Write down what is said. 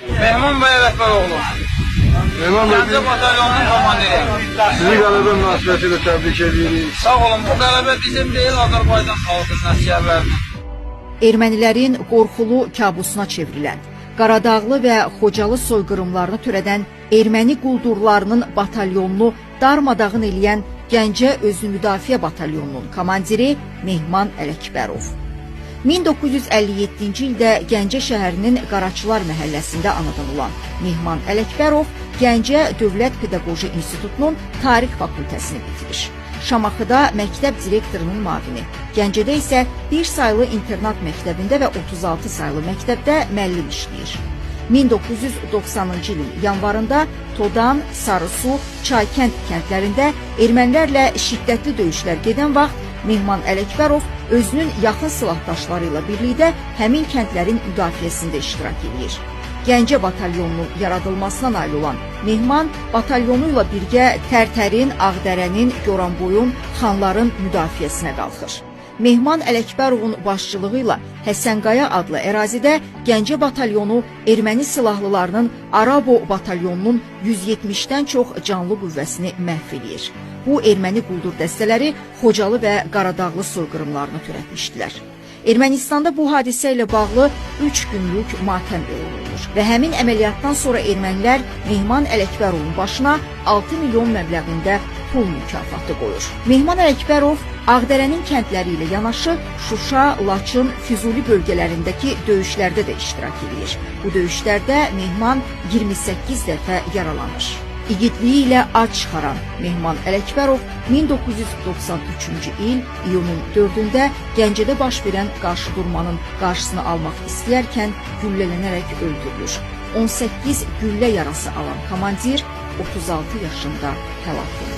Mehman bəy Ələkbəroğlu. Mehman Gəncə bəy, batalyonunun komandiri. sizi qələbə münasibətilə təbrik edirik. Sağ olun, bu qələbə bizim deyil, Azərbaycan xalqının əsgərlərinin. Ermənilərin qorxulu kabusuna çevrilən, Qaradağlı və Xocalı soyqırımlarını törədən erməni quldurlarının batalyonunu darmadağın eləyən Gəncə Özünü Müdafiə Batalyonunun komandiri Mehman Ələkbərov. 1957-ci ildə Gəncə şəhərinin Qaraçılar məhəlləsində anadan olan Mehman Ələkbərov Gəncə Dövlət Pedaqoji İnstitutunun Tarix fakültəsini bitirir. Şamaxıda məktəb direktorunun müavini, Gəncədə isə bir saylı internat məktəbində və 36 saylı məktəbdə müəllim işləyir. 1990-cı ilin yanvarında Todan, Sarısu, Çaykənd kəndlərində ermənilərlə şiddətli döyüşlər gedən vaxt Mehman Ələkbərov özünün yaxın silahdaşları ilə birlikdə həmin kəndlərin müdafiəsində iştirak edir. Gəncə batalyonunun yaradılmasına nail olan Mehman batalyonu ilə birgə Tərtərin, Ağdərənin, Goranboyun, Xanların müdafiəsinə qalxır. Mehman Ələkbərovun başçılığı ilə Həsənqaya adlı ərazidə Gəncə batalyonu erməni silahlılarının Arabo batalyonunun 170-dən çox canlı qüvvəsini məhv edir. Bu erməni quldur dəstələri Xocalı və Qaradağlı soyqırımlarını törətmişdilər. Ermənistanda bu hadisə ilə bağlı 3 günlük matəm elan olunur və həmin əməliyyatdan sonra ermənilər Mehman Ələkbərovun başına 6 milyon məbləğində pul mükafatı qoyur. Mehman Ələkbərov Ağdərənin kəndləri ilə yanaşı Şuşa, Laçın, Füzuli bölgələrindəki döyüşlərdə də iştirak edir. Bu döyüşlərdə Mehman 28 dəfə yaralanır. İgidliyi ilə ad çıxaran Mehman Ələkbərov 1993-cü il iyunun 4-də Gəncədə baş verən qarşıdurmanın qarşısını almaq istəyərkən güllələnərək öldürülür. 18 güllə yarası alan komandir 36 yaşında həlak olur.